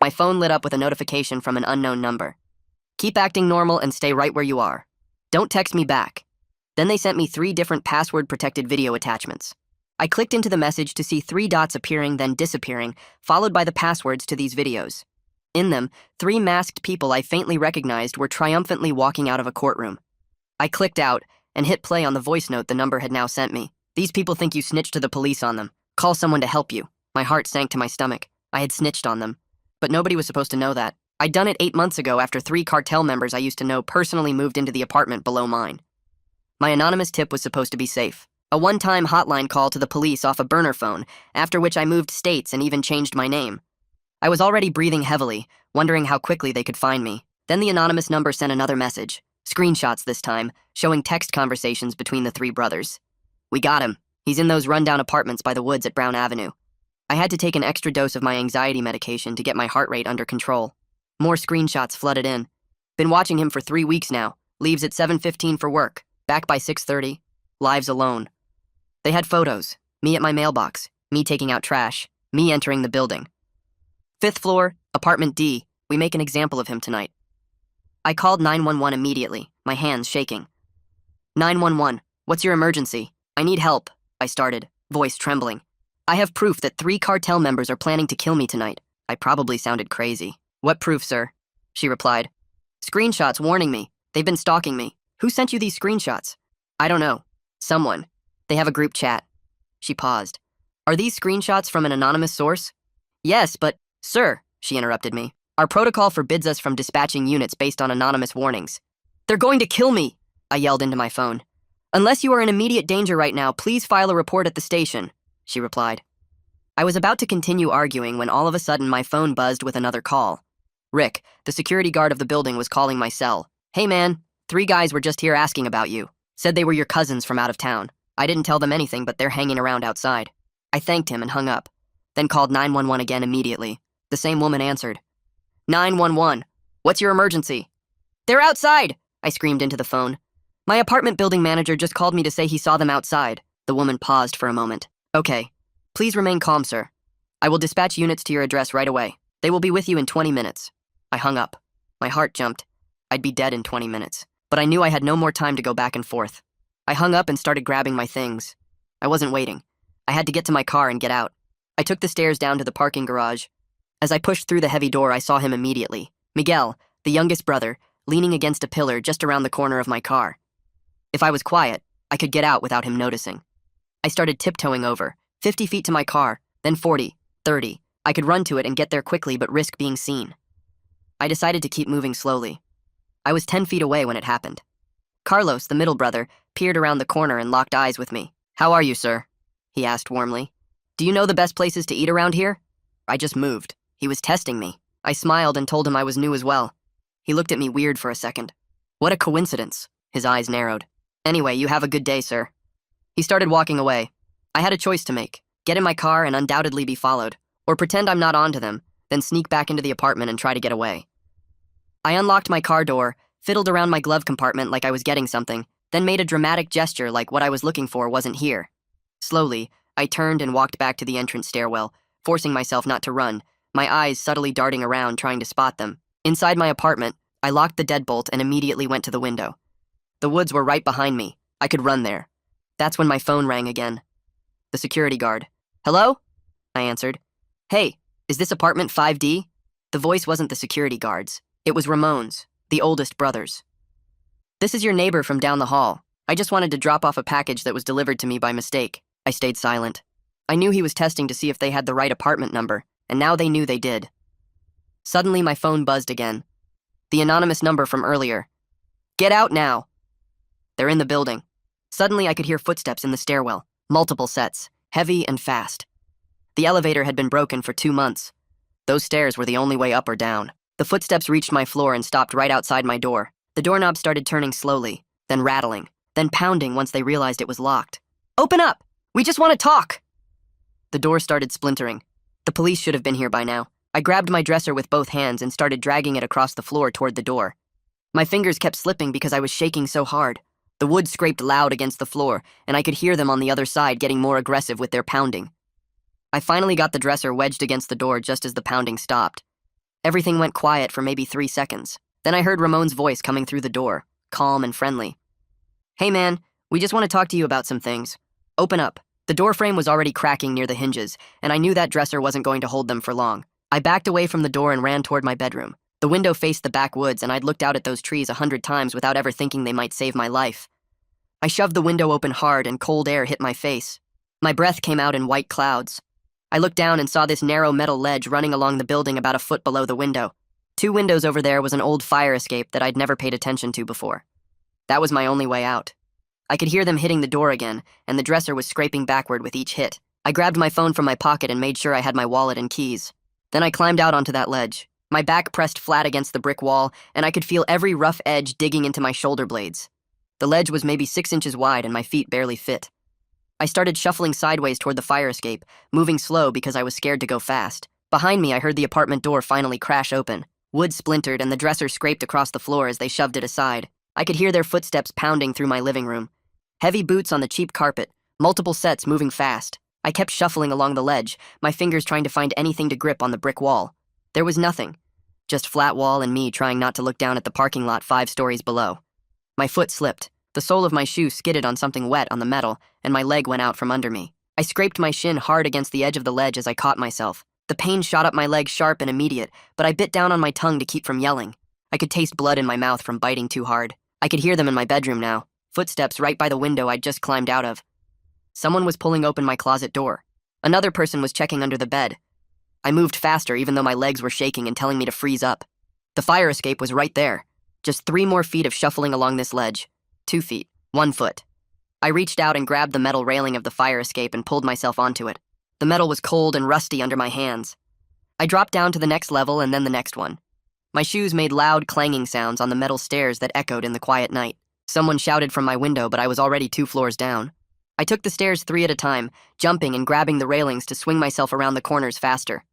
my phone lit up with a notification from an unknown number. Keep acting normal and stay right where you are. Don't text me back. Then they sent me 3 different password-protected video attachments. I clicked into the message to see 3 dots appearing, then disappearing, followed by the passwords to these videos. In them, 3 masked people I faintly recognized were triumphantly walking out of a courtroom. I clicked out and hit play on the voice note the number had now sent me. These people think you snitched to the police on them. Call someone to help you. My heart sank to my stomach. I had snitched on them. But nobody was supposed to know that. I'd done it 8 months ago after 3 cartel members I used to know personally moved into the apartment below mine. My anonymous tip was supposed to be safe. A one-time hotline call to the police off a burner phone, after which I moved states and even changed my name. I was already breathing heavily, wondering how quickly they could find me. Then the anonymous number sent another message, screenshots this time, showing text conversations between the 3 brothers. We got him. He's in those rundown apartments by the woods at Brown Avenue. I had to take an extra dose of my anxiety medication to get my heart rate under control. More screenshots flooded in. Been watching him for 3 weeks now. Leaves at 7:15 for work. Back by 6:30. Lives alone. They had photos. Me at my mailbox. Me taking out trash. Me entering the building. 5th floor, apartment D. We make an example of him tonight. I called 911 immediately, my hands shaking. 911, what's your emergency? I need help, I started, voice trembling. I have proof that 3 cartel members are planning to kill me tonight. I probably sounded crazy. What proof, sir? She replied. Screenshots warning me. They've been stalking me. Who sent you these screenshots? I don't know. Someone. They have a group chat. She paused. Are these screenshots from an anonymous source? Yes, but, sir, she interrupted me. Our protocol forbids us from dispatching units based on anonymous warnings. They're going to kill me, I yelled into my phone. Unless you are in immediate danger right now, please file a report at the station, she replied. I was about to continue arguing when all of a sudden my phone buzzed with another call. Rick, the security guard of the building, was calling my cell. Hey man, 3 guys were just here asking about you. Said they were your cousins from out of town. I didn't tell them anything, but they're hanging around outside. I thanked him and hung up, then called 911 again immediately. The same woman answered. 911, what's your emergency? They're outside, I screamed into the phone. My apartment building manager just called me to say he saw them outside. The woman paused for a moment. Okay, please remain calm, sir. I will dispatch units to your address right away. They will be with you in 20 minutes. I hung up. My heart jumped. I'd be dead in 20 minutes. But I knew I had no more time to go back and forth. I hung up and started grabbing my things. I wasn't waiting. I had to get to my car and get out. I took the stairs down to the parking garage. As I pushed through the heavy door, I saw him immediately. Miguel, the youngest brother, leaning against a pillar just around the corner of my car. If I was quiet, I could get out without him noticing. I started tiptoeing over, 50 feet to my car, then 40, 30. I could run to it and get there quickly but risk being seen. I decided to keep moving slowly. I was 10 feet away when it happened. Carlos, the middle brother, peered around the corner and locked eyes with me. How are you, sir? He asked warmly. Do you know the best places to eat around here? I just moved. He was testing me. I smiled and told him I was new as well. He looked at me weird for a second. What a coincidence. His eyes narrowed. Anyway, you have a good day, sir. He started walking away. I had a choice to make. Get in my car and undoubtedly be followed, or pretend I'm not onto them, then sneak back into the apartment and try to get away. I unlocked my car door, fiddled around my glove compartment like I was getting something, then made a dramatic gesture like what I was looking for wasn't here. Slowly, I turned and walked back to the entrance stairwell, forcing myself not to run, my eyes subtly darting around trying to spot them. Inside my apartment, I locked the deadbolt and immediately went to the window. The woods were right behind me. I could run there. That's when my phone rang again. The security guard. Hello? I answered. Hey, is this apartment 5D? The voice wasn't the security guard's. It was Ramon's, the oldest brother's. This is your neighbor from down the hall. I just wanted to drop off a package that was delivered to me by mistake. I stayed silent. I knew he was testing to see if they had the right apartment number, and now they knew they did. Suddenly, my phone buzzed again. The anonymous number from earlier. Get out now. They're in the building. Suddenly, I could hear footsteps in the stairwell, multiple sets, heavy and fast. The elevator had been broken for 2 months. Those stairs were the only way up or down. The footsteps reached my floor and stopped right outside my door. The doorknob started turning slowly, then rattling, then pounding once they realized it was locked. Open up! We just want to talk! The door started splintering. The police should have been here by now. I grabbed my dresser with both hands and started dragging it across the floor toward the door. My fingers kept slipping because I was shaking so hard. The wood scraped loud against the floor, and I could hear them on the other side getting more aggressive with their pounding. I finally got the dresser wedged against the door just as the pounding stopped. Everything went quiet for maybe 3 seconds. Then I heard Ramon's voice coming through the door, calm and friendly. "Hey man, we just want to talk to you about some things. Open up." The door frame was already cracking near the hinges, and I knew that dresser wasn't going to hold them for long. I backed away from the door and ran toward my bedroom. The window faced the backwoods, and I'd looked out at those trees 100 times without ever thinking they might save my life. I shoved the window open hard, and cold air hit my face. My breath came out in white clouds. I looked down and saw this narrow metal ledge running along the building about a foot below the window. 2 windows over there was an old fire escape that I'd never paid attention to before. That was my only way out. I could hear them hitting the door again, and the dresser was scraping backward with each hit. I grabbed my phone from my pocket and made sure I had my wallet and keys. Then I climbed out onto that ledge. My back pressed flat against the brick wall, and I could feel every rough edge digging into my shoulder blades. The ledge was maybe 6 inches wide, and my feet barely fit. I started shuffling sideways toward the fire escape, moving slow because I was scared to go fast. Behind me, I heard the apartment door finally crash open. Wood splintered, and the dresser scraped across the floor as they shoved it aside. I could hear their footsteps pounding through my living room. Heavy boots on the cheap carpet, multiple sets moving fast. I kept shuffling along the ledge, my fingers trying to find anything to grip on the brick wall. There was nothing. Just flat wall and me trying not to look down at the parking lot 5 stories below. My foot slipped. The sole of my shoe skidded on something wet on the metal, and my leg went out from under me. I scraped my shin hard against the edge of the ledge as I caught myself. The pain shot up my leg sharp and immediate, but I bit down on my tongue to keep from yelling. I could taste blood in my mouth from biting too hard. I could hear them in my bedroom now, footsteps right by the window I'd just climbed out of. Someone was pulling open my closet door. Another person was checking under the bed. I moved faster even though my legs were shaking and telling me to freeze up. The fire escape was right there. Just 3 more feet of shuffling along this ledge. 2 feet, 1 foot. I reached out and grabbed the metal railing of the fire escape and pulled myself onto it. The metal was cold and rusty under my hands. I dropped down to the next level and then the next one. My shoes made loud clanging sounds on the metal stairs that echoed in the quiet night. Someone shouted from my window, but I was already 2 floors down. I took the stairs 3 at a time, jumping and grabbing the railings to swing myself around the corners faster.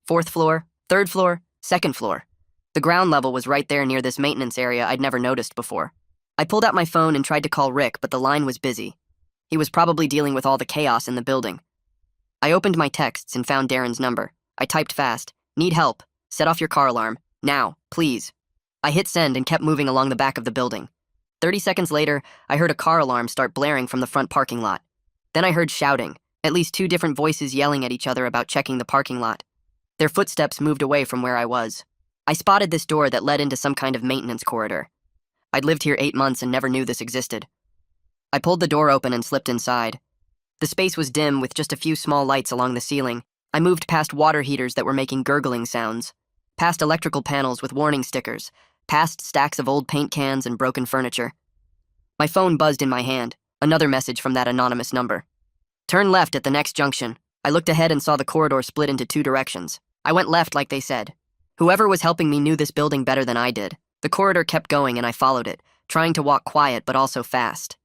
4th floor, 3rd floor, 2nd floor. The ground level was right there near this maintenance area I'd never noticed before. I pulled out my phone and tried to call Rick, but the line was busy. He was probably dealing with all the chaos in the building. I opened my texts and found Darren's number. I typed fast, "Need help. Set off your car alarm. Now, please." I hit send and kept moving along the back of the building. 30 seconds later, I heard a car alarm start blaring from the front parking lot. Then I heard shouting, at least 2 different voices yelling at each other about checking the parking lot. Their footsteps moved away from where I was. I spotted this door that led into some kind of maintenance corridor. I'd lived here 8 months and never knew this existed. I pulled the door open and slipped inside. The space was dim with just a few small lights along the ceiling. I moved past water heaters that were making gurgling sounds, past electrical panels with warning stickers, past stacks of old paint cans and broken furniture. My phone buzzed in my hand, another message from that anonymous number. "Turn left at the next junction." I looked ahead and saw the corridor split into 2 directions. I went left like they said. Whoever was helping me knew this building better than I did. The corridor kept going and I followed it, trying to walk quiet but also fast.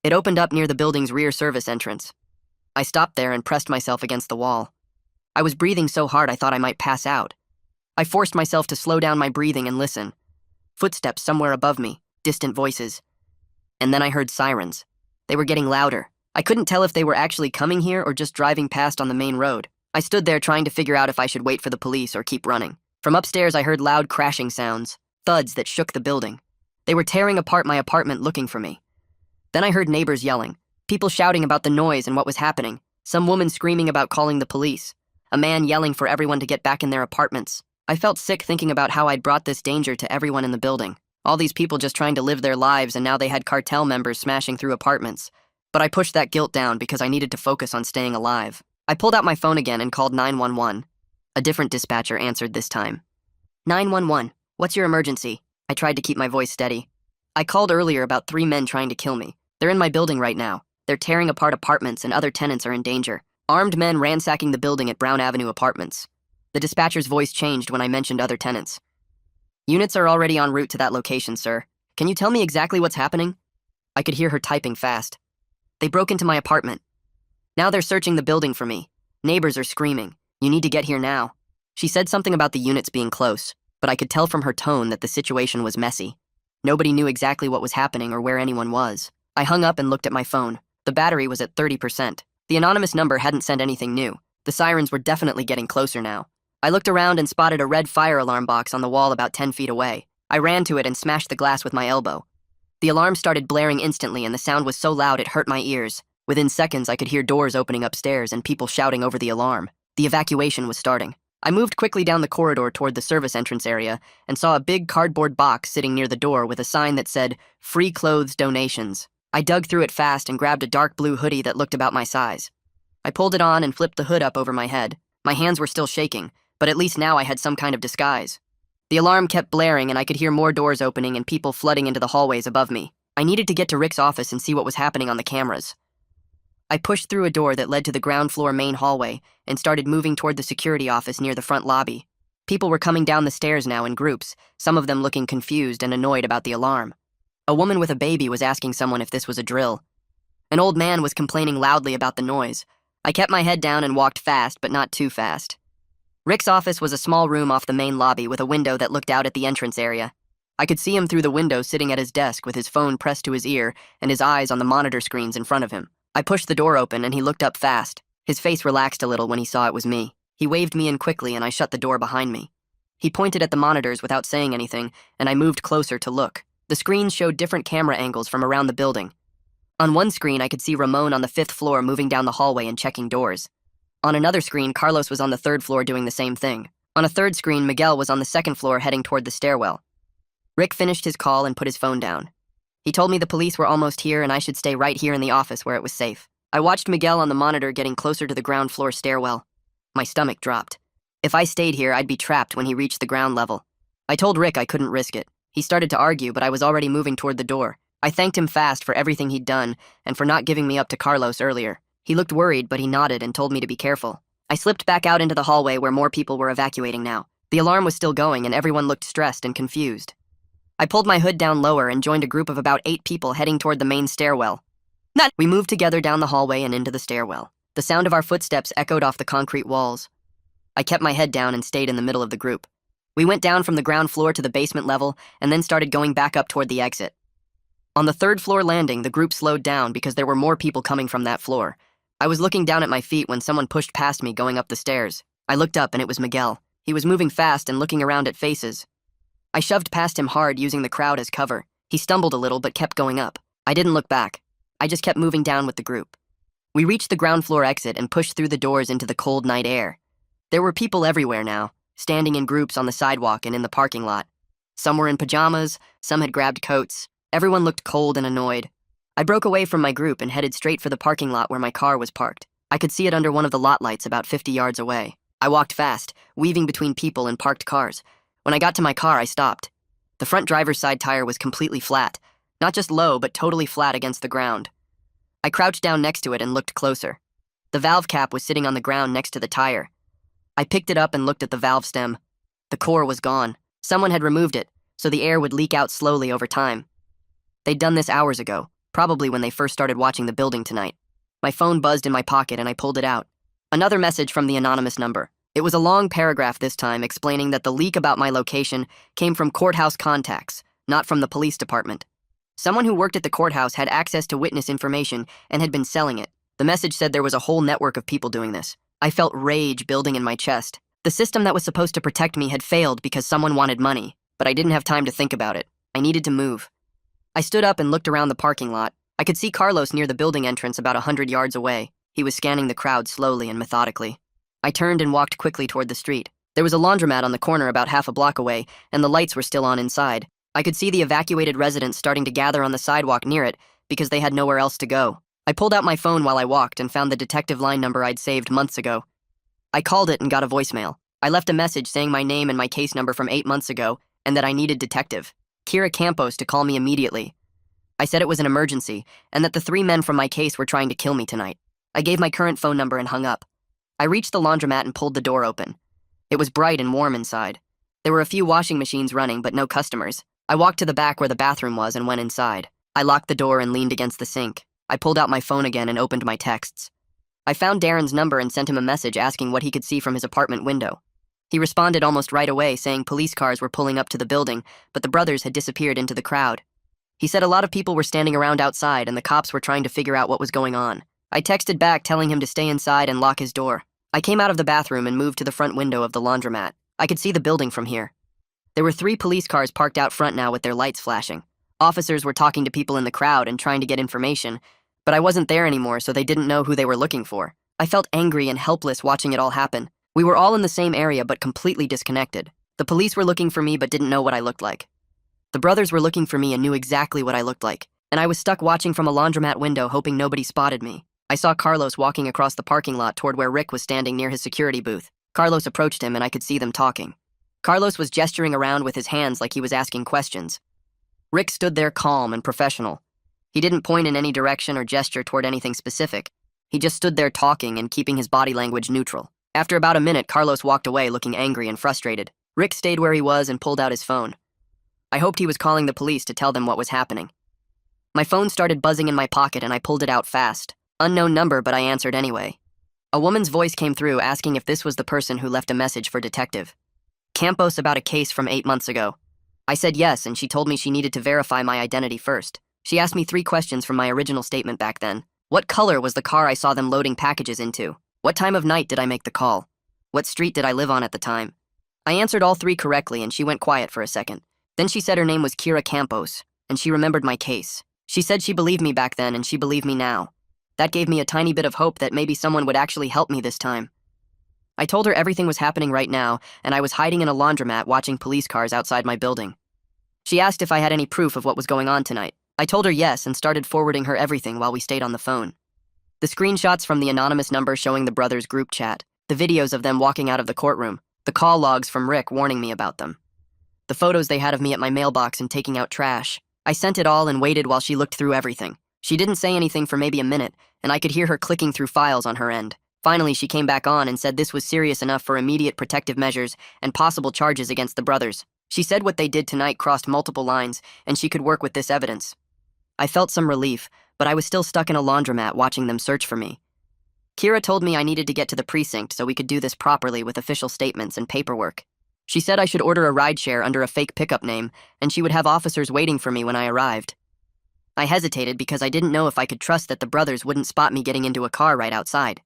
It opened up near the building's rear service entrance. I stopped there and pressed myself against the wall. I was breathing so hard I thought I might pass out. I forced myself to slow down my breathing and listen. Footsteps somewhere above me, distant voices. And then I heard sirens. They were getting louder. I couldn't tell if they were actually coming here or just driving past on the main road. I stood there trying to figure out if I should wait for the police or keep running. From upstairs, I heard loud crashing sounds, thuds that shook the building. They were tearing apart my apartment looking for me. Then I heard neighbors yelling, people shouting about the noise and what was happening, some woman screaming about calling the police, a man yelling for everyone to get back in their apartments. I felt sick thinking about how I'd brought this danger to everyone in the building. All these people just trying to live their lives, and now they had cartel members smashing through apartments. But I pushed that guilt down because I needed to focus on staying alive. I pulled out my phone again and called 911. A different dispatcher answered this time. 911, what's your emergency? I tried to keep my voice steady. I called earlier about 3 men trying to kill me. They're in my building right now. They're tearing apart apartments and other tenants are in danger. Armed men ransacking the building at Brown Avenue Apartments. The dispatcher's voice changed when I mentioned other tenants. Units are already en route to that location, sir. Can you tell me exactly what's happening? I could hear her typing fast. They broke into my apartment. Now they're searching the building for me. Neighbors are screaming. You need to get here now. She said something about the units being close, but I could tell from her tone that the situation was messy. Nobody knew exactly what was happening or where anyone was. I hung up and looked at my phone. The battery was at 30%. The anonymous number hadn't sent anything new. The sirens were definitely getting closer now. I looked around and spotted a red fire alarm box on the wall about 10 feet away. I ran to it and smashed the glass with my elbow. The alarm started blaring instantly, and the sound was so loud it hurt my ears. Within seconds, I could hear doors opening upstairs and people shouting over the alarm. The evacuation was starting. I moved quickly down the corridor toward the service entrance area and saw a big cardboard box sitting near the door with a sign that said, "Free clothes donations." I dug through it fast and grabbed a dark blue hoodie that looked about my size. I pulled it on and flipped the hood up over my head. My hands were still shaking, but at least now I had some kind of disguise. The alarm kept blaring, and I could hear more doors opening and people flooding into the hallways above me. I needed to get to Rick's office and see what was happening on the cameras. I pushed through a door that led to the ground floor main hallway and started moving toward the security office near the front lobby. People were coming down the stairs now in groups, some of them looking confused and annoyed about the alarm. A woman with a baby was asking someone if this was a drill. An old man was complaining loudly about the noise. I kept my head down and walked fast, but not too fast. Rick's office was a small room off the main lobby with a window that looked out at the entrance area. I could see him through the window sitting at his desk with his phone pressed to his ear and his eyes on the monitor screens in front of him. I pushed the door open and he looked up fast. His face relaxed a little when he saw it was me. He waved me in quickly and I shut the door behind me. He pointed at the monitors without saying anything, and I moved closer to look. The screens showed different camera angles from around the building. On one screen, I could see Ramon on the 5th floor moving down the hallway and checking doors. On another screen, Carlos was on the 3rd floor doing the same thing. On a third screen, Miguel was on the 2nd floor heading toward the stairwell. Rick finished his call and put his phone down. He told me the police were almost here and I should stay right here in the office where it was safe. I watched Miguel on the monitor getting closer to the ground floor stairwell. My stomach dropped. If I stayed here, I'd be trapped when he reached the ground level. I told Rick I couldn't risk it. He started to argue, but I was already moving toward the door. I thanked him fast for everything he'd done and for not giving me up to Carlos earlier. He looked worried, but he nodded and told me to be careful. I slipped back out into the hallway where more people were evacuating now. The alarm was still going and everyone looked stressed and confused. I pulled my hood down lower and joined a group of about 8 people heading toward the main stairwell. We moved together down the hallway and into the stairwell. The sound of our footsteps echoed off the concrete walls. I kept my head down and stayed in the middle of the group. We went down from the ground floor to the basement level and then started going back up toward the exit. On the 3rd floor landing, the group slowed down because there were more people coming from that floor. I was looking down at my feet when someone pushed past me going up the stairs. I looked up and it was Miguel. He was moving fast and looking around at faces. I shoved past him hard using the crowd as cover. He stumbled a little but kept going up. I didn't look back. I just kept moving down with the group. We reached the ground floor exit and pushed through the doors into the cold night air. There were people everywhere now, standing in groups on the sidewalk and in the parking lot. Some were in pajamas, some had grabbed coats. Everyone looked cold and annoyed. I broke away from my group and headed straight for the parking lot where my car was parked. I could see it under one of the lot lights about 50 yards away. I walked fast, weaving between people and parked cars. When I got to my car, I stopped. The front driver's side tire was completely flat, not just low, but totally flat against the ground. I crouched down next to it and looked closer. The valve cap was sitting on the ground next to the tire. I picked it up and looked at the valve stem. The core was gone. Someone had removed it, so the air would leak out slowly over time. They'd done this hours ago, probably when they first started watching the building tonight. My phone buzzed in my pocket and I pulled it out. Another message from the anonymous number. It was a long paragraph this time explaining that the leak about my location came from courthouse contacts, not from the police department. Someone who worked at the courthouse had access to witness information and had been selling it. The message said there was a whole network of people doing this. I felt rage building in my chest. The system that was supposed to protect me had failed because someone wanted money, but I didn't have time to think about it. I needed to move. I stood up and looked around the parking lot. I could see Carlos near the building entrance about 100 yards away. He was scanning the crowd slowly and methodically. I turned and walked quickly toward the street. There was a laundromat on the corner about half a block away, and the lights were still on inside. I could see the evacuated residents starting to gather on the sidewalk near it because they had nowhere else to go. I pulled out my phone while I walked and found the detective line number I'd saved months ago. I called it and got a voicemail. I left a message saying my name and my case number from 8 months ago and that I needed Detective Kira Campos to call me immediately. I said it was an emergency and that the 3 men from my case were trying to kill me tonight. I gave my current phone number and hung up. I reached the laundromat and pulled the door open. It was bright and warm inside. There were a few washing machines running, but no customers. I walked to the back where the bathroom was and went inside. I locked the door and leaned against the sink. I pulled out my phone again and opened my texts. I found Darren's number and sent him a message asking what he could see from his apartment window. He responded almost right away saying police cars were pulling up to the building, but the brothers had disappeared into the crowd. He said a lot of people were standing around outside and the cops were trying to figure out what was going on. I texted back telling him to stay inside and lock his door. I came out of the bathroom and moved to the front window of the laundromat. I could see the building from here. There were 3 police cars parked out front now with their lights flashing. Officers were talking to people in the crowd and trying to get information, but I wasn't there anymore, so they didn't know who they were looking for. I felt angry and helpless watching it all happen. We were all in the same area but completely disconnected. The police were looking for me but didn't know what I looked like. The brothers were looking for me and knew exactly what I looked like, and I was stuck watching from a laundromat window hoping nobody spotted me. I saw Carlos walking across the parking lot toward where Rick was standing near his security booth. Carlos approached him and I could see them talking. Carlos was gesturing around with his hands like he was asking questions. Rick stood there calm and professional. He didn't point in any direction or gesture toward anything specific. He just stood there talking and keeping his body language neutral. After about a minute, Carlos walked away looking angry and frustrated. Rick stayed where he was and pulled out his phone. I hoped he was calling the police to tell them what was happening. My phone started buzzing in my pocket and I pulled it out fast. Unknown number, but I answered anyway. A woman's voice came through asking if this was the person who left a message for Detective Campos about a case from 8 months ago. I said yes, and she told me she needed to verify my identity first. She asked me 3 questions from my original statement back then. What color was the car I saw them loading packages into? What time of night did I make the call? What street did I live on at the time? I answered all 3 correctly, and she went quiet for a second. Then she said her name was Kira Campos, and she remembered my case. She said she believed me back then, and she believed me now. That gave me a tiny bit of hope that maybe someone would actually help me this time. I told her everything was happening right now, and I was hiding in a laundromat watching police cars outside my building. She asked if I had any proof of what was going on tonight. I told her yes and started forwarding her everything while we stayed on the phone. The screenshots from the anonymous number showing the brothers' group chat, the videos of them walking out of the courtroom, the call logs from Rick warning me about them, the photos they had of me at my mailbox and taking out trash. I sent it all and waited while she looked through everything. She didn't say anything for maybe a minute, and I could hear her clicking through files on her end. Finally, she came back on and said this was serious enough for immediate protective measures and possible charges against the brothers. She said what they did tonight crossed multiple lines, and she could work with this evidence. I felt some relief, but I was still stuck in a laundromat watching them search for me. Kira told me I needed to get to the precinct so we could do this properly with official statements and paperwork. She said I should order a rideshare under a fake pickup name, and she would have officers waiting for me when I arrived. I hesitated because I didn't know if I could trust that the brothers wouldn't spot me getting into a car right outside.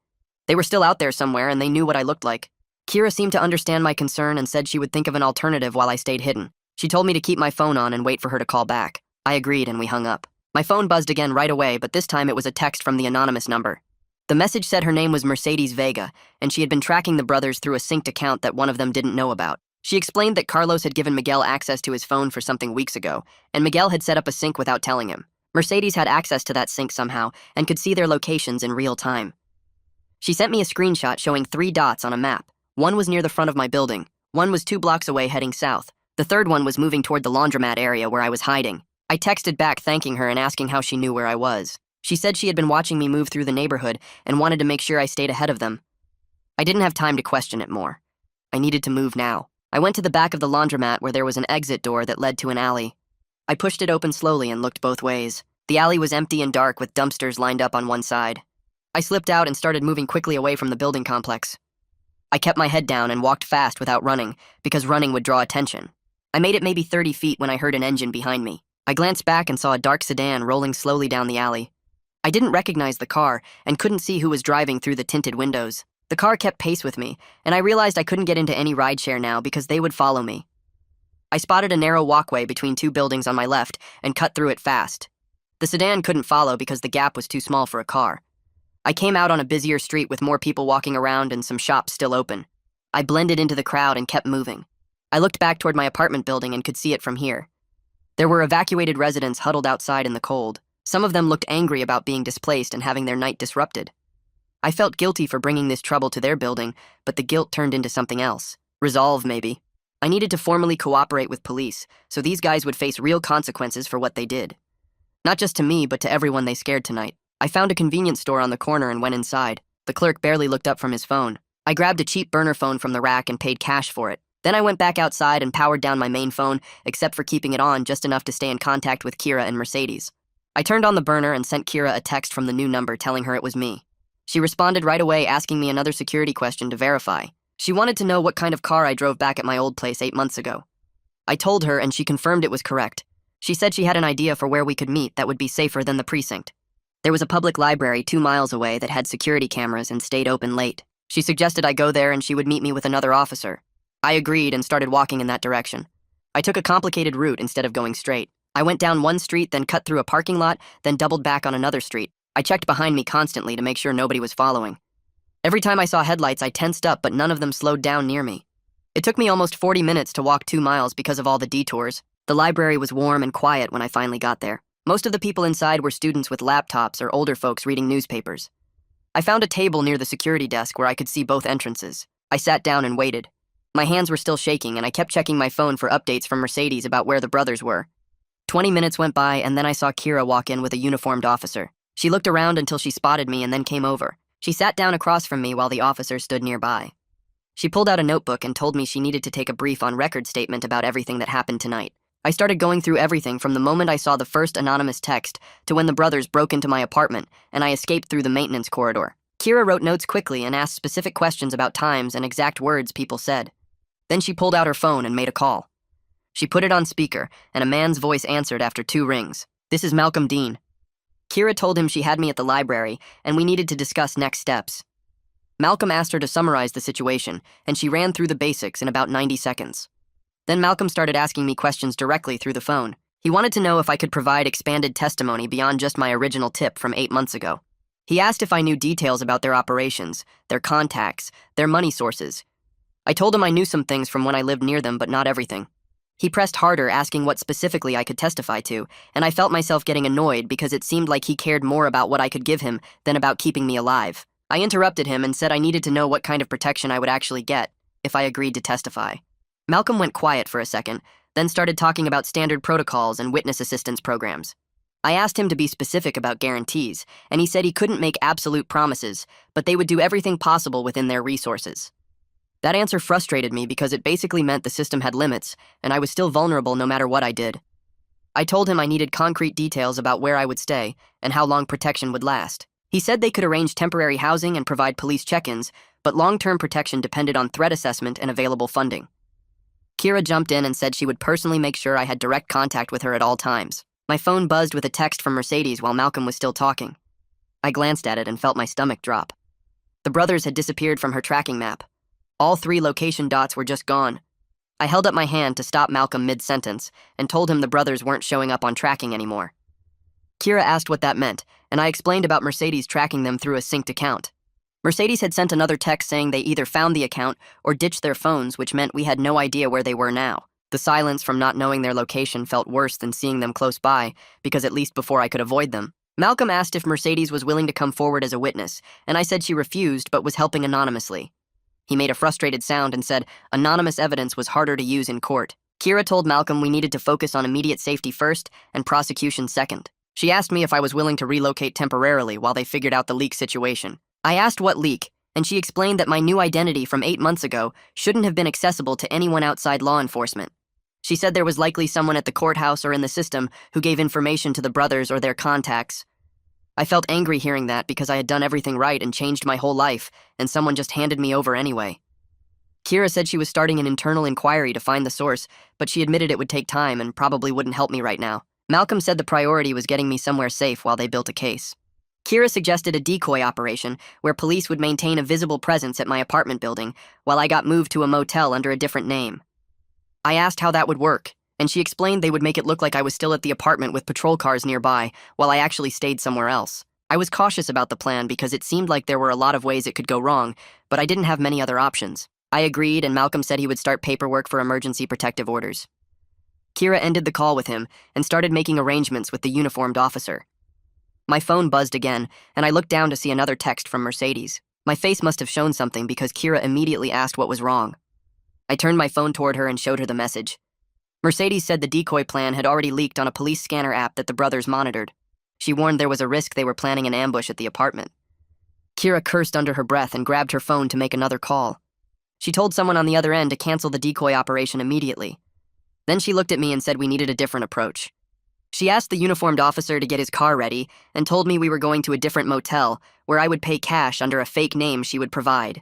They were still out there somewhere, and they knew what I looked like. Kira seemed to understand my concern and said she would think of an alternative while I stayed hidden. She told me to keep my phone on and wait for her to call back. I agreed, and we hung up. My phone buzzed again right away, but this time it was a text from the anonymous number. The message said her name was Mercedes Vega, and she had been tracking the brothers through a synced account that one of them didn't know about. She explained that Carlos had given Miguel access to his phone for something weeks ago, and Miguel had set up a sync without telling him. Mercedes had access to that sync somehow and could see their locations in real time. She sent me a screenshot showing 3 dots on a map. One was near the front of my building. One was 2 blocks away heading south. The third one was moving toward the laundromat area where I was hiding. I texted back thanking her and asking how she knew where I was. She said she had been watching me move through the neighborhood and wanted to make sure I stayed ahead of them. I didn't have time to question it more. I needed to move now. I went to the back of the laundromat where there was an exit door that led to an alley. I pushed it open slowly and looked both ways. The alley was empty and dark with dumpsters lined up on one side. I slipped out and started moving quickly away from the building complex. I kept my head down and walked fast without running, because running would draw attention. I made it maybe 30 feet when I heard an engine behind me. I glanced back and saw a dark sedan rolling slowly down the alley. I didn't recognize the car and couldn't see who was driving through the tinted windows. The car kept pace with me, and I realized I couldn't get into any rideshare now because they would follow me. I spotted a narrow walkway between 2 buildings on my left and cut through it fast. The sedan couldn't follow because the gap was too small for a car. I came out on a busier street with more people walking around and some shops still open. I blended into the crowd and kept moving. I looked back toward my apartment building and could see it from here. There were evacuated residents huddled outside in the cold. Some of them looked angry about being displaced and having their night disrupted. I felt guilty for bringing this trouble to their building, but the guilt turned into something else. Resolve, maybe. I needed to formally cooperate with police, so these guys would face real consequences for what they did. Not just to me, but to everyone they scared tonight. I found a convenience store on the corner and went inside. The clerk barely looked up from his phone. I grabbed a cheap burner phone from the rack and paid cash for it. Then I went back outside and powered down my main phone, except for keeping it on just enough to stay in contact with Kira and Mercedes. I turned on the burner and sent Kira a text from the new number telling her it was me. She responded right away asking me another security question to verify. She wanted to know what kind of car I drove back at my old place 8 months ago. I told her and she confirmed it was correct. She said she had an idea for where we could meet that would be safer than the precinct. There was a public library 2 miles away that had security cameras and stayed open late. She suggested I go there and she would meet me with another officer. I agreed and started walking in that direction. I took a complicated route instead of going straight. I went down one street, then cut through a parking lot, then doubled back on another street. I checked behind me constantly to make sure nobody was following. Every time I saw headlights, I tensed up, but none of them slowed down near me. It took me almost 40 minutes to walk 2 miles because of all the detours. The library was warm and quiet when I finally got there. Most of the people inside were students with laptops or older folks reading newspapers. I found a table near the security desk where I could see both entrances. I sat down and waited. My hands were still shaking, and I kept checking my phone for updates from Mercedes about where the brothers were. 20 minutes went by, and then I saw Kira walk in with a uniformed officer. She looked around until she spotted me and then came over. She sat down across from me while the officer stood nearby. She pulled out a notebook and told me she needed to take a brief on record statement about everything that happened tonight. I started going through everything from the moment I saw the first anonymous text to when the brothers broke into my apartment and I escaped through the maintenance corridor. Kira wrote notes quickly and asked specific questions about times and exact words people said. Then she pulled out her phone and made a call. She put it on speaker, and a man's voice answered after 2 rings. "This is Malcolm Dean." Kira told him she had me at the library and we needed to discuss next steps. Malcolm asked her to summarize the situation, and she ran through the basics in about 90 seconds. Then Malcolm started asking me questions directly through the phone. He wanted to know if I could provide expanded testimony beyond just my original tip from 8 months ago. He asked if I knew details about their operations, their contacts, their money sources. I told him I knew some things from when I lived near them, but not everything. He pressed harder, asking what specifically I could testify to, and I felt myself getting annoyed because it seemed like he cared more about what I could give him than about keeping me alive. I interrupted him and said I needed to know what kind of protection I would actually get if I agreed to testify. Malcolm went quiet for a second, then started talking about standard protocols and witness assistance programs. I asked him to be specific about guarantees, and he said he couldn't make absolute promises, but they would do everything possible within their resources. That answer frustrated me because it basically meant the system had limits, and I was still vulnerable no matter what I did. I told him I needed concrete details about where I would stay and how long protection would last. He said they could arrange temporary housing and provide police check-ins, but long-term protection depended on threat assessment and available funding. Kira jumped in and said she would personally make sure I had direct contact with her at all times. My phone buzzed with a text from Mercedes while Malcolm was still talking. I glanced at it and felt my stomach drop. The brothers had disappeared from her tracking map. All 3 location dots were just gone. I held up my hand to stop Malcolm mid-sentence and told him the brothers weren't showing up on tracking anymore. Kira asked what that meant, and I explained about Mercedes tracking them through a synced account. Mercedes had sent another text saying they either found the account or ditched their phones, which meant we had no idea where they were now. The silence from not knowing their location felt worse than seeing them close by, because at least before I could avoid them. Malcolm asked if Mercedes was willing to come forward as a witness, and I said she refused but was helping anonymously. He made a frustrated sound and said anonymous evidence was harder to use in court. Kira told Malcolm we needed to focus on immediate safety first and prosecution second. She asked me if I was willing to relocate temporarily while they figured out the leak situation. I asked what leak, and she explained that my new identity from 8 months ago shouldn't have been accessible to anyone outside law enforcement. She said there was likely someone at the courthouse or in the system who gave information to the brothers or their contacts. I felt angry hearing that because I had done everything right and changed my whole life, and someone just handed me over anyway. Kira said she was starting an internal inquiry to find the source, but she admitted it would take time and probably wouldn't help me right now. Malcolm said the priority was getting me somewhere safe while they built a case. Kira suggested a decoy operation where police would maintain a visible presence at my apartment building while I got moved to a motel under a different name. I asked how that would work, and she explained they would make it look like I was still at the apartment with patrol cars nearby while I actually stayed somewhere else. I was cautious about the plan because it seemed like there were a lot of ways it could go wrong, but I didn't have many other options. I agreed, and Malcolm said he would start paperwork for emergency protective orders. Kira ended the call with him and started making arrangements with the uniformed officer. My phone buzzed again, and I looked down to see another text from Mercedes. My face must have shown something because Kira immediately asked what was wrong. I turned my phone toward her and showed her the message. Mercedes said the decoy plan had already leaked on a police scanner app that the brothers monitored. She warned there was a risk they were planning an ambush at the apartment. Kira cursed under her breath and grabbed her phone to make another call. She told someone on the other end to cancel the decoy operation immediately. Then she looked at me and said we needed a different approach. She asked the uniformed officer to get his car ready and told me we were going to a different motel where I would pay cash under a fake name she would provide.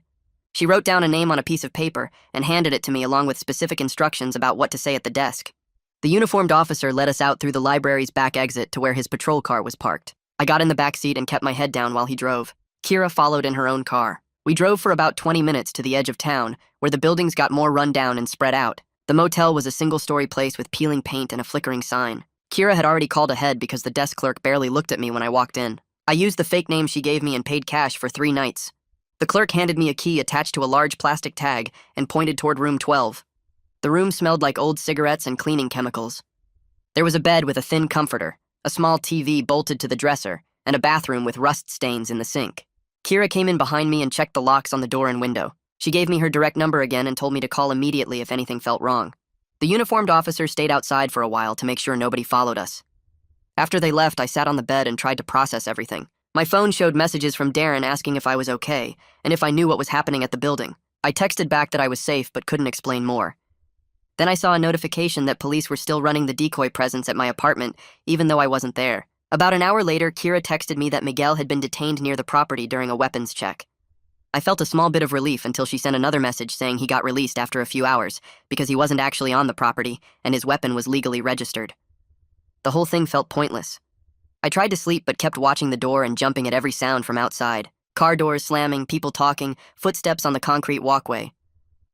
She wrote down a name on a piece of paper and handed it to me along with specific instructions about what to say at the desk. The uniformed officer led us out through the library's back exit to where his patrol car was parked. I got in the back seat and kept my head down while he drove. Kira followed in her own car. We drove for about 20 minutes to the edge of town, where the buildings got more run down and spread out. The motel was a single-story place with peeling paint and a flickering sign. Kira had already called ahead because the desk clerk barely looked at me when I walked in. I used the fake name she gave me and paid cash for 3 nights. The clerk handed me a key attached to a large plastic tag and pointed toward room 12. The room smelled like old cigarettes and cleaning chemicals. There was a bed with a thin comforter, a small TV bolted to the dresser, and a bathroom with rust stains in the sink. Kira came in behind me and checked the locks on the door and window. She gave me her direct number again and told me to call immediately if anything felt wrong. The uniformed officer stayed outside for a while to make sure nobody followed us. After they left, I sat on the bed and tried to process everything. My phone showed messages from Darren asking if I was okay and if I knew what was happening at the building. I texted back that I was safe but couldn't explain more. Then I saw a notification that police were still running the decoy presence at my apartment, even though I wasn't there. About an hour later, Kira texted me that Miguel had been detained near the property during a weapons check. I felt a small bit of relief until she sent another message saying he got released after a few hours because he wasn't actually on the property and his weapon was legally registered. The whole thing felt pointless. I tried to sleep but kept watching the door and jumping at every sound from outside. Car doors slamming, people talking, footsteps on the concrete walkway.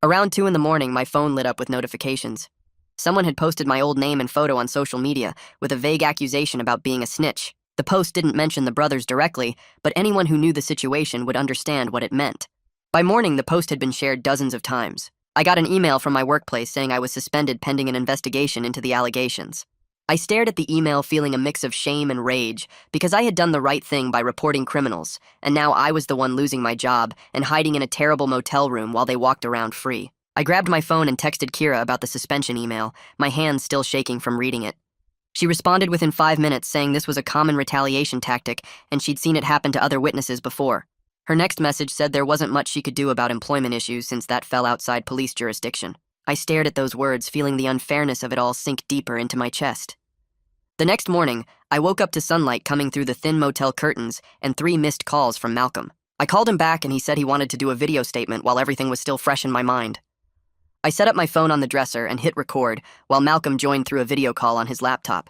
Around 2 in the morning, my phone lit up with notifications. Someone had posted my old name and photo on social media with a vague accusation about being a snitch. The post didn't mention the brothers directly, but anyone who knew the situation would understand what it meant. By morning, the post had been shared dozens of times. I got an email from my workplace saying I was suspended pending an investigation into the allegations. I stared at the email feeling a mix of shame and rage because I had done the right thing by reporting criminals, and now I was the one losing my job and hiding in a terrible motel room while they walked around free. I grabbed my phone and texted Kira about the suspension email, my hands still shaking from reading it. She responded within 5 minutes saying this was a common retaliation tactic and she'd seen it happen to other witnesses before. Her next message said there wasn't much she could do about employment issues since that fell outside police jurisdiction. I stared at those words, feeling the unfairness of it all sink deeper into my chest. The next morning, I woke up to sunlight coming through the thin motel curtains and 3 missed calls from Malcolm. I called him back and he said he wanted to do a video statement while everything was still fresh in my mind. I set up my phone on the dresser and hit record while Malcolm joined through a video call on his laptop.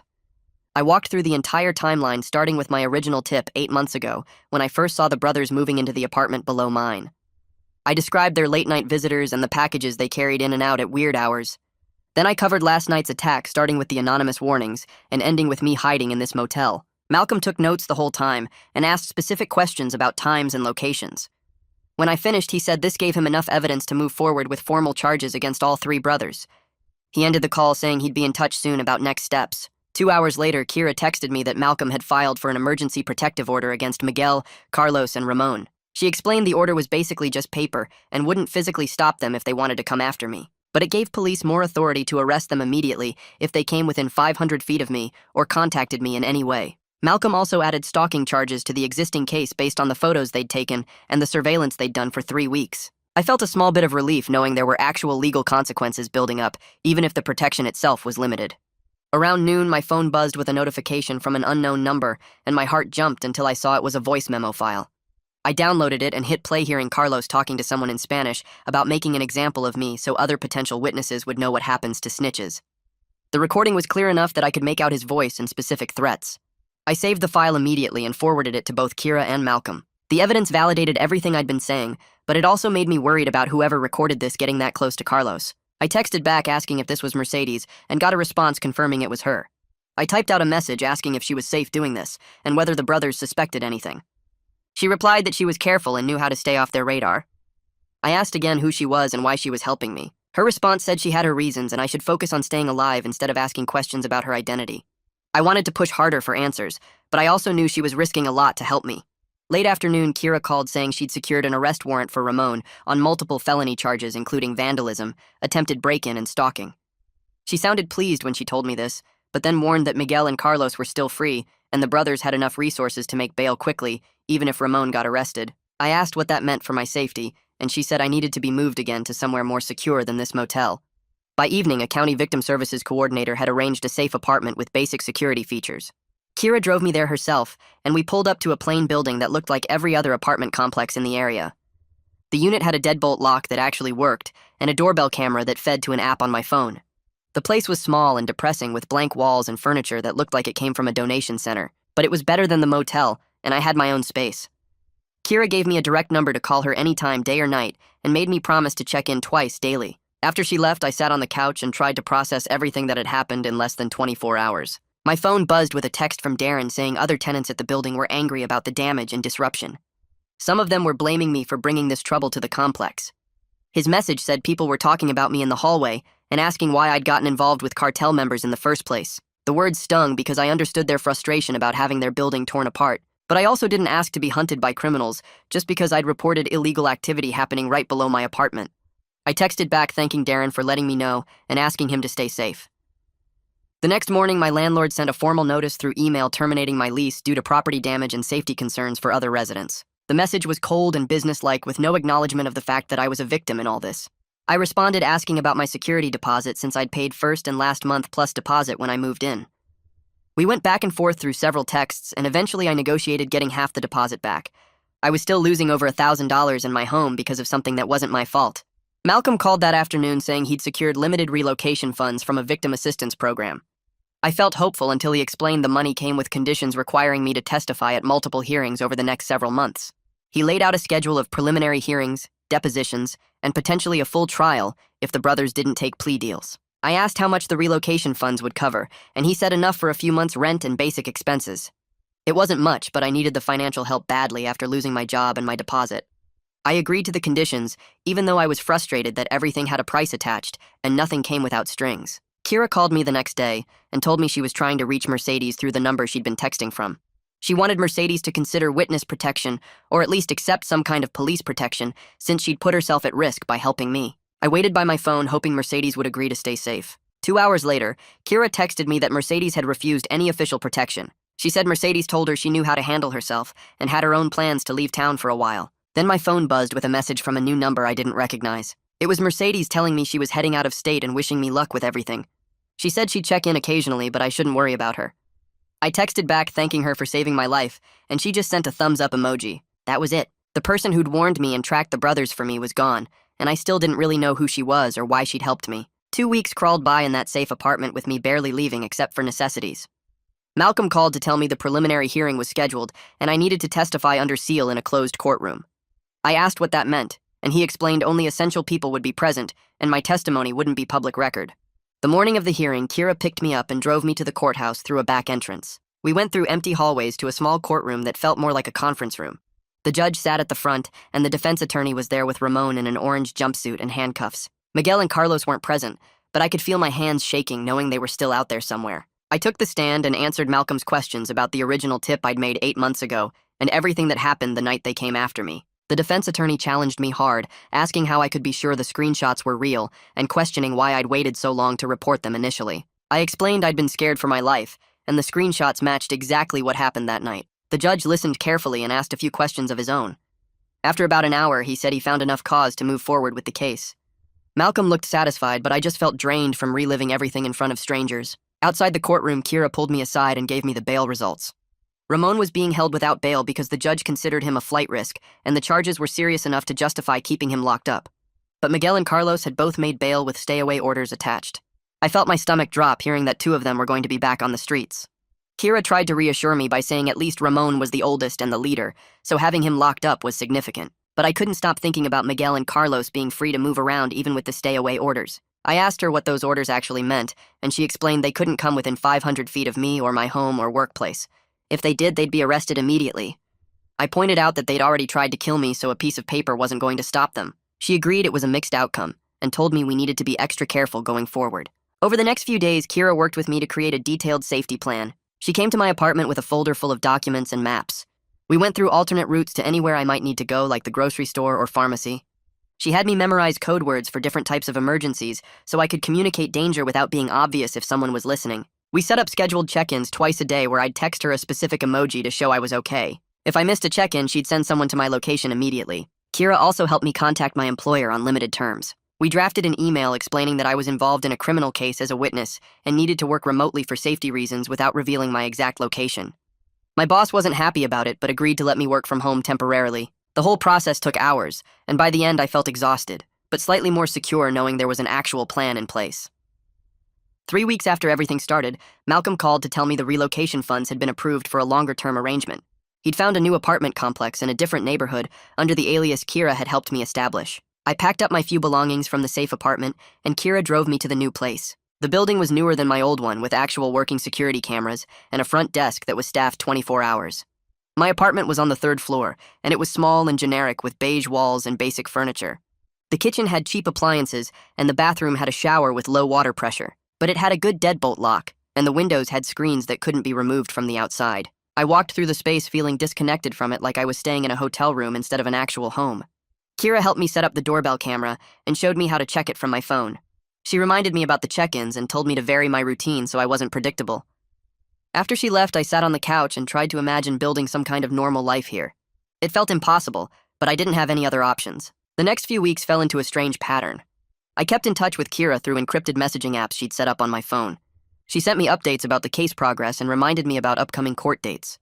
I walked through the entire timeline starting with my original tip 8 months ago when I first saw the brothers moving into the apartment below mine. I described their late-night visitors and the packages they carried in and out at weird hours. Then I covered last night's attack, starting with the anonymous warnings and ending with me hiding in this motel. Malcolm took notes the whole time and asked specific questions about times and locations. When I finished, he said this gave him enough evidence to move forward with formal charges against all 3 brothers. He ended the call saying he'd be in touch soon about next steps. 2 hours later, Kira texted me that Malcolm had filed for an emergency protective order against Miguel, Carlos, and Ramon. She explained the order was basically just paper and wouldn't physically stop them if they wanted to come after me. But it gave police more authority to arrest them immediately if they came within 500 feet of me or contacted me in any way. Malcolm also added stalking charges to the existing case based on the photos they'd taken and the surveillance they'd done for 3 weeks. I felt a small bit of relief knowing there were actual legal consequences building up, even if the protection itself was limited. Around noon, my phone buzzed with a notification from an unknown number, and my heart jumped until I saw it was a voice memo file. I downloaded it and hit play hearing Carlos talking to someone in Spanish about making an example of me so other potential witnesses would know what happens to snitches. The recording was clear enough that I could make out his voice and specific threats. I saved the file immediately and forwarded it to both Kira and Malcolm. The evidence validated everything I'd been saying, but it also made me worried about whoever recorded this getting that close to Carlos. I texted back asking if this was Mercedes and got a response confirming it was her. I typed out a message asking if she was safe doing this and whether the brothers suspected anything. She replied that she was careful and knew how to stay off their radar. I asked again who she was and why she was helping me. Her response said she had her reasons and I should focus on staying alive instead of asking questions about her identity. I wanted to push harder for answers, but I also knew she was risking a lot to help me. Late afternoon, Kira called saying she'd secured an arrest warrant for Ramon on multiple felony charges including vandalism, attempted break-in, and stalking. She sounded pleased when she told me this, but then warned that Miguel and Carlos were still free and the brothers had enough resources to make bail quickly, even if Ramon got arrested. I asked what that meant for my safety, and she said I needed to be moved again to somewhere more secure than this motel. By evening, a county victim services coordinator had arranged a safe apartment with basic security features. Kira drove me there herself, and we pulled up to a plain building that looked like every other apartment complex in the area. The unit had a deadbolt lock that actually worked, and a doorbell camera that fed to an app on my phone. The place was small and depressing with blank walls and furniture that looked like it came from a donation center, but it was better than the motel, and I had my own space. Kira gave me a direct number to call her anytime, day or night, and made me promise to check in twice daily. After she left, I sat on the couch and tried to process everything that had happened in less than 24 hours. My phone buzzed with a text from Darren saying other tenants at the building were angry about the damage and disruption. Some of them were blaming me for bringing this trouble to the complex. His message said people were talking about me in the hallway and asking why I'd gotten involved with cartel members in the first place. The words stung because I understood their frustration about having their building torn apart, but I also didn't ask to be hunted by criminals just because I'd reported illegal activity happening right below my apartment. I texted back thanking Darren for letting me know and asking him to stay safe. The next morning, my landlord sent a formal notice through email terminating my lease due to property damage and safety concerns for other residents. The message was cold and businesslike with no acknowledgement of the fact that I was a victim in all this. I responded asking about my security deposit since I'd paid first and last month plus deposit when I moved in. We went back and forth through several texts, and eventually I negotiated getting half the deposit back. I was still losing over $1,000 in my home because of something that wasn't my fault. Malcolm called that afternoon saying he'd secured limited relocation funds from a victim assistance program. I felt hopeful until he explained the money came with conditions requiring me to testify at multiple hearings over the next several months. He laid out a schedule of preliminary hearings, depositions, and potentially a full trial if the brothers didn't take plea deals. I asked how much the relocation funds would cover, and he said enough for a few months' rent and basic expenses. It wasn't much, but I needed the financial help badly after losing my job and my deposit. I agreed to the conditions, even though I was frustrated that everything had a price attached and nothing came without strings. Kira called me the next day and told me she was trying to reach Mercedes through the number she'd been texting from. She wanted Mercedes to consider witness protection or at least accept some kind of police protection since she'd put herself at risk by helping me. I waited by my phone hoping Mercedes would agree to stay safe. 2 hours later, Kira texted me that Mercedes had refused any official protection. She said Mercedes told her she knew how to handle herself and had her own plans to leave town for a while. Then my phone buzzed with a message from a new number I didn't recognize. It was Mercedes telling me she was heading out of state and wishing me luck with everything. She said she'd check in occasionally, but I shouldn't worry about her. I texted back thanking her for saving my life, and she just sent a thumbs-up emoji. That was it. The person who'd warned me and tracked the brothers for me was gone, and I still didn't really know who she was or why she'd helped me. 2 weeks crawled by in that safe apartment with me barely leaving except for necessities. Malcolm called to tell me the preliminary hearing was scheduled, and I needed to testify under seal in a closed courtroom. I asked what that meant, and he explained only essential people would be present, and my testimony wouldn't be public record. The morning of the hearing, Kira picked me up and drove me to the courthouse through a back entrance. We went through empty hallways to a small courtroom that felt more like a conference room. The judge sat at the front, and the defense attorney was there with Ramon in an orange jumpsuit and handcuffs. Miguel and Carlos weren't present, but I could feel my hands shaking knowing they were still out there somewhere. I took the stand and answered Malcolm's questions about the original tip I'd made 8 months ago and everything that happened the night they came after me. The defense attorney challenged me hard, asking how I could be sure the screenshots were real and questioning why I'd waited so long to report them initially. I explained I'd been scared for my life, and the screenshots matched exactly what happened that night. The judge listened carefully and asked a few questions of his own. After about an hour, he said he found enough cause to move forward with the case. Malcolm looked satisfied, but I just felt drained from reliving everything in front of strangers. Outside the courtroom, Kira pulled me aside and gave me the bail results. Ramon was being held without bail because the judge considered him a flight risk, and the charges were serious enough to justify keeping him locked up. But Miguel and Carlos had both made bail with stay-away orders attached. I felt my stomach drop hearing that 2 of them were going to be back on the streets. Kira tried to reassure me by saying at least Ramon was the oldest and the leader, so having him locked up was significant. But I couldn't stop thinking about Miguel and Carlos being free to move around even with the stay-away orders. I asked her what those orders actually meant, and she explained they couldn't come within 500 feet of me or my home or workplace. If they did, they'd be arrested immediately. I pointed out that they'd already tried to kill me, so a piece of paper wasn't going to stop them. She agreed it was a mixed outcome, and told me we needed to be extra careful going forward. Over the next few days, Kira worked with me to create a detailed safety plan. She came to my apartment with a folder full of documents and maps. We went through alternate routes to anywhere I might need to go, like the grocery store or pharmacy. She had me memorize code words for different types of emergencies, so I could communicate danger without being obvious if someone was listening. We set up scheduled check-ins twice a day where I'd text her a specific emoji to show I was okay. If I missed a check-in, she'd send someone to my location immediately. Kira also helped me contact my employer on limited terms. We drafted an email explaining that I was involved in a criminal case as a witness and needed to work remotely for safety reasons without revealing my exact location. My boss wasn't happy about it, but agreed to let me work from home temporarily. The whole process took hours, and by the end I felt exhausted, but slightly more secure knowing there was an actual plan in place. 3 weeks after everything started, Malcolm called to tell me the relocation funds had been approved for a longer-term arrangement. He'd found a new apartment complex in a different neighborhood under the alias Kira had helped me establish. I packed up my few belongings from the safe apartment, and Kira drove me to the new place. The building was newer than my old one, with actual working security cameras and a front desk that was staffed 24 hours. My apartment was on the 3rd floor, and it was small and generic with beige walls and basic furniture. The kitchen had cheap appliances, and the bathroom had a shower with low water pressure, but it had a good deadbolt lock, and the windows had screens that couldn't be removed from the outside. I walked through the space feeling disconnected from it, like I was staying in a hotel room instead of an actual home. Kira helped me set up the doorbell camera and showed me how to check it from my phone. She reminded me about the check-ins and told me to vary my routine so I wasn't predictable. After she left, I sat on the couch and tried to imagine building some kind of normal life here. It felt impossible, but I didn't have any other options. The next few weeks fell into a strange pattern. I kept in touch with Kira through encrypted messaging apps she'd set up on my phone. She sent me updates about the case progress and reminded me about upcoming court dates.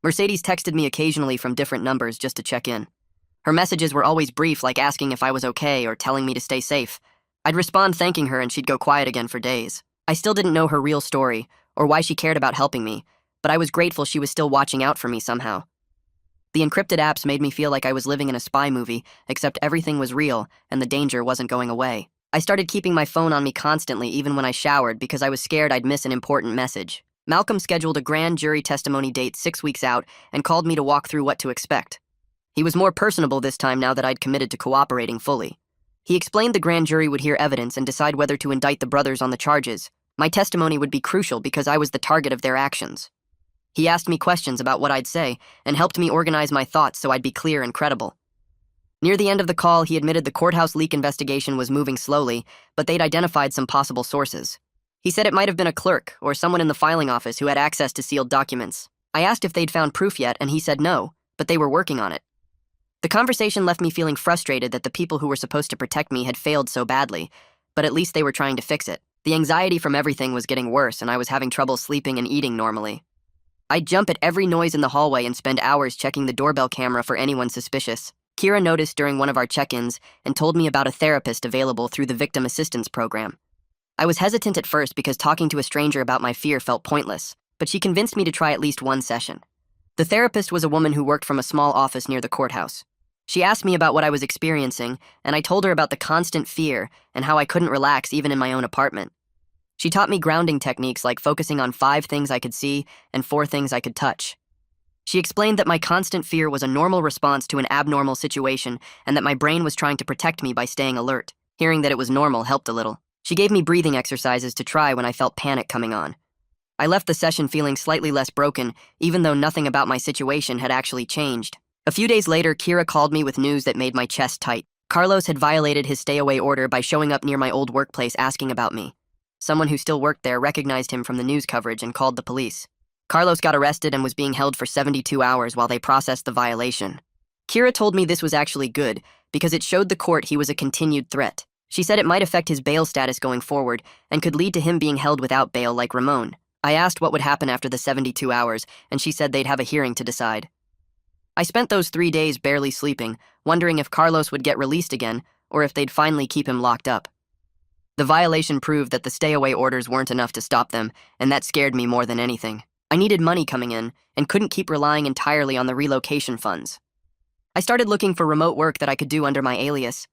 Mercedes texted me occasionally from different numbers just to check in. Her messages were always brief, like asking if I was okay or telling me to stay safe. I'd respond thanking her and she'd go quiet again for days. I still didn't know her real story or why she cared about helping me, but I was grateful she was still watching out for me somehow. The encrypted apps made me feel like I was living in a spy movie, except everything was real and the danger wasn't going away. I started keeping my phone on me constantly even when I showered because I was scared I'd miss an important message. Malcolm scheduled a grand jury testimony date 6 weeks out and called me to walk through what to expect. He was more personable this time now that I'd committed to cooperating fully. He explained the grand jury would hear evidence and decide whether to indict the brothers on the charges. My testimony would be crucial because I was the target of their actions. He asked me questions about what I'd say and helped me organize my thoughts so I'd be clear and credible. Near the end of the call, he admitted the courthouse leak investigation was moving slowly, but they'd identified some possible sources. He said it might have been a clerk or someone in the filing office who had access to sealed documents. I asked if they'd found proof yet, and he said no, but they were working on it. The conversation left me feeling frustrated that the people who were supposed to protect me had failed so badly, but at least they were trying to fix it. The anxiety from everything was getting worse, and I was having trouble sleeping and eating normally. I'd jump at every noise in the hallway and spend hours checking the doorbell camera for anyone suspicious. Kira noticed during one of our check-ins and told me about a therapist available through the Victim Assistance Program. I was hesitant at first because talking to a stranger about my fear felt pointless, but she convinced me to try at least one session. The therapist was a woman who worked from a small office near the courthouse. She asked me about what I was experiencing, and I told her about the constant fear and how I couldn't relax even in my own apartment. She taught me grounding techniques like focusing on 5 things I could see and 4 things I could touch. She explained that my constant fear was a normal response to an abnormal situation and that my brain was trying to protect me by staying alert. Hearing that it was normal helped a little. She gave me breathing exercises to try when I felt panic coming on. I left the session feeling slightly less broken, even though nothing about my situation had actually changed. A few days later, Kira called me with news that made my chest tight. Carlos had violated his stay-away order by showing up near my old workplace asking about me. Someone who still worked there recognized him from the news coverage and called the police. Carlos got arrested and was being held for 72 hours while they processed the violation. Kira told me this was actually good because it showed the court he was a continued threat. She said it might affect his bail status going forward and could lead to him being held without bail like Ramon. I asked what would happen after the 72 hours, and she said they'd have a hearing to decide. I spent those 3 days barely sleeping, wondering if Carlos would get released again or if they'd finally keep him locked up. The violation proved that the stay-away orders weren't enough to stop them, and that scared me more than anything. I needed money coming in and couldn't keep relying entirely on the relocation funds. I started looking for remote work that I could do under my alias.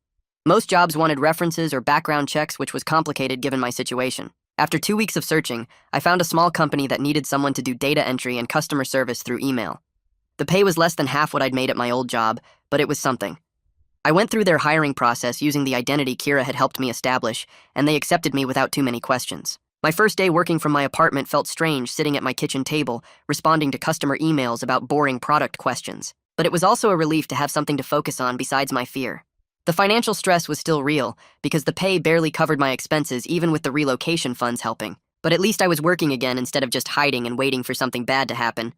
Most jobs wanted references or background checks, which was complicated given my situation. After 2 weeks of searching, I found a small company that needed someone to do data entry and customer service through email. The pay was less than half what I'd made at my old job, but it was something. I went through their hiring process using the identity Kira had helped me establish, and they accepted me without too many questions. My first day working from my apartment felt strange sitting at my kitchen table, responding to customer emails about boring product questions. But it was also a relief to have something to focus on besides my fear. The financial stress was still real, because the pay barely covered my expenses even with the relocation funds helping. But at least I was working again instead of just hiding and waiting for something bad to happen.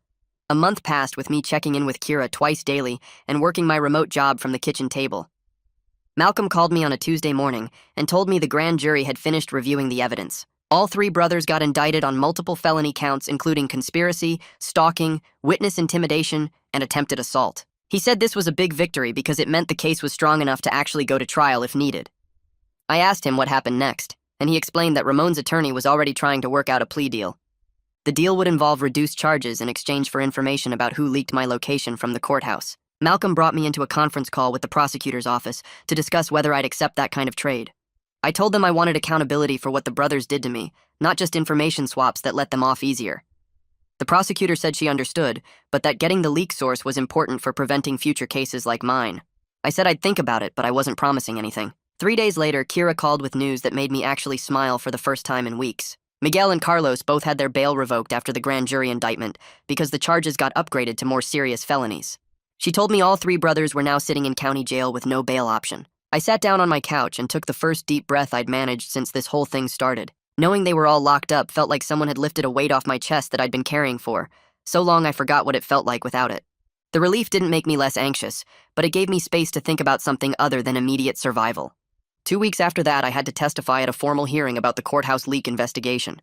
A month passed with me checking in with Kira twice daily and working my remote job from the kitchen table. Malcolm called me on a Tuesday morning and told me the grand jury had finished reviewing the evidence. All 3 brothers got indicted on multiple felony counts including conspiracy, stalking, witness intimidation, and attempted assault. He said this was a big victory because it meant the case was strong enough to actually go to trial if needed. I asked him what happened next, and he explained that Ramon's attorney was already trying to work out a plea deal. The deal would involve reduced charges in exchange for information about who leaked my location from the courthouse. Malcolm brought me into a conference call with the prosecutor's office to discuss whether I'd accept that kind of trade. I told them I wanted accountability for what the brothers did to me, not just information swaps that let them off easier. The prosecutor said she understood, but that getting the leak source was important for preventing future cases like mine. I said I'd think about it, but I wasn't promising anything. 3 days later, Kira called with news that made me actually smile for the first time in weeks. Miguel and Carlos both had their bail revoked after the grand jury indictment because the charges got upgraded to more serious felonies. She told me all 3 brothers were now sitting in county jail with no bail option. I sat down on my couch and took the first deep breath I'd managed since this whole thing started. Knowing they were all locked up felt like someone had lifted a weight off my chest that I'd been carrying for so long I forgot what it felt like without it. The relief didn't make me less anxious, but it gave me space to think about something other than immediate survival. 2 weeks after that, I had to testify at a formal hearing about the courthouse leak investigation.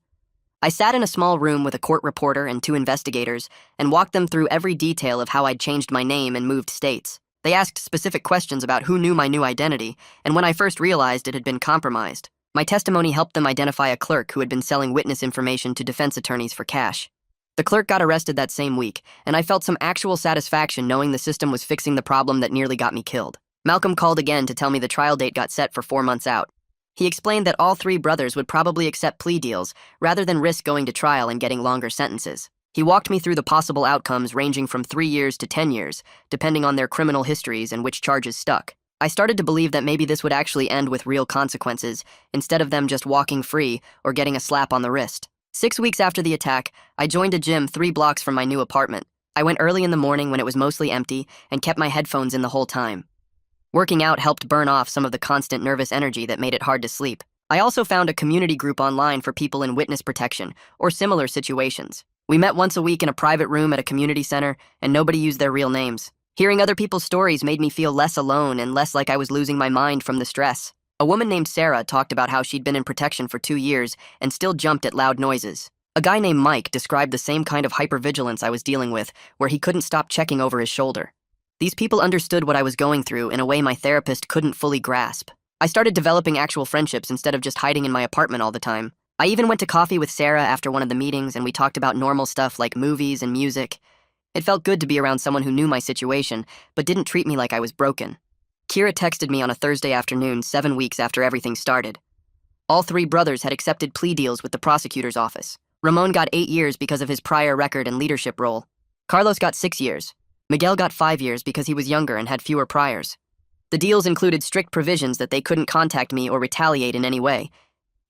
I sat in a small room with a court reporter and 2 investigators and walked them through every detail of how I'd changed my name and moved states. They asked specific questions about who knew my new identity, and when I first realized it had been compromised, my testimony helped them identify a clerk who had been selling witness information to defense attorneys for cash. The clerk got arrested that same week, and I felt some actual satisfaction knowing the system was fixing the problem that nearly got me killed. Malcolm called again to tell me the trial date got set for 4 months out. He explained that all 3 brothers would probably accept plea deals rather than risk going to trial and getting longer sentences. He walked me through the possible outcomes ranging from 3 years to 10 years, depending on their criminal histories and which charges stuck. I started to believe that maybe this would actually end with real consequences, instead of them just walking free or getting a slap on the wrist. 6 weeks after the attack, I joined a gym 3 blocks from my new apartment. I went early in the morning when it was mostly empty and kept my headphones in the whole time. Working out helped burn off some of the constant nervous energy that made it hard to sleep. I also found a community group online for people in witness protection or similar situations. We met once a week in a private room at a community center, and nobody used their real names. Hearing other people's stories made me feel less alone and less like I was losing my mind from the stress. A woman named Sarah talked about how she'd been in protection for 2 years and still jumped at loud noises. A guy named Mike described the same kind of hypervigilance I was dealing with, where he couldn't stop checking over his shoulder. These people understood what I was going through in a way my therapist couldn't fully grasp. I started developing actual friendships instead of just hiding in my apartment all the time. I even went to coffee with Sarah after one of the meetings, and we talked about normal stuff like movies and music. It felt good to be around someone who knew my situation, but didn't treat me like I was broken. Kira texted me on a Thursday afternoon 7 weeks after everything started. All 3 brothers had accepted plea deals with the prosecutor's office. Ramon got 8 years because of his prior record and leadership role. Carlos got 6 years. Miguel got 5 years because he was younger and had fewer priors. The deals included strict provisions that they couldn't contact me or retaliate in any way.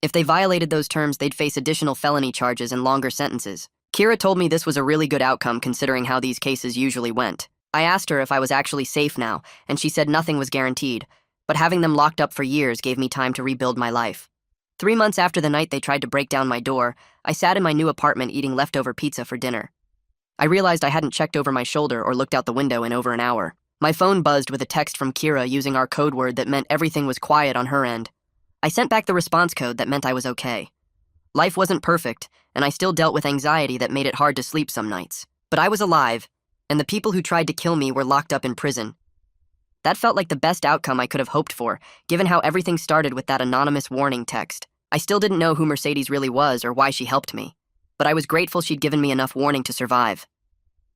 If they violated those terms, they'd face additional felony charges and longer sentences. Kira told me this was a really good outcome considering how these cases usually went. I asked her if I was actually safe now, and she said nothing was guaranteed, but having them locked up for years gave me time to rebuild my life. 3 months after the night they tried to break down my door, I sat in my new apartment eating leftover pizza for dinner. I realized I hadn't checked over my shoulder or looked out the window in over an hour. My phone buzzed with a text from Kira using our code word that meant everything was quiet on her end. I sent back the response code that meant I was okay. Life wasn't perfect, and I still dealt with anxiety that made it hard to sleep some nights. But I was alive, and the people who tried to kill me were locked up in prison. That felt like the best outcome I could have hoped for, given how everything started with that anonymous warning text. I still didn't know who Mercedes really was or why she helped me, but I was grateful she'd given me enough warning to survive.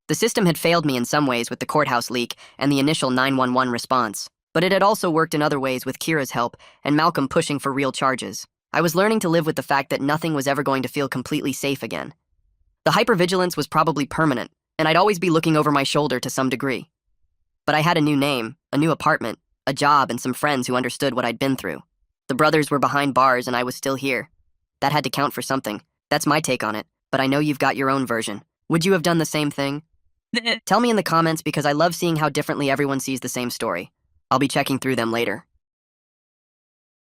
The system had failed me in some ways with the courthouse leak and the initial 911 response, but it had also worked in other ways with Kira's help and Malcolm pushing for real charges. I was learning to live with the fact that nothing was ever going to feel completely safe again. The hypervigilance was probably permanent, and I'd always be looking over my shoulder to some degree. But I had a new name, a new apartment, a job, and some friends who understood what I'd been through. The brothers were behind bars and I was still here. That had to count for something. That's my take on it, but I know you've got your own version. Would you have done the same thing? Tell me in the comments because I love seeing how differently everyone sees the same story. I'll be checking through them later.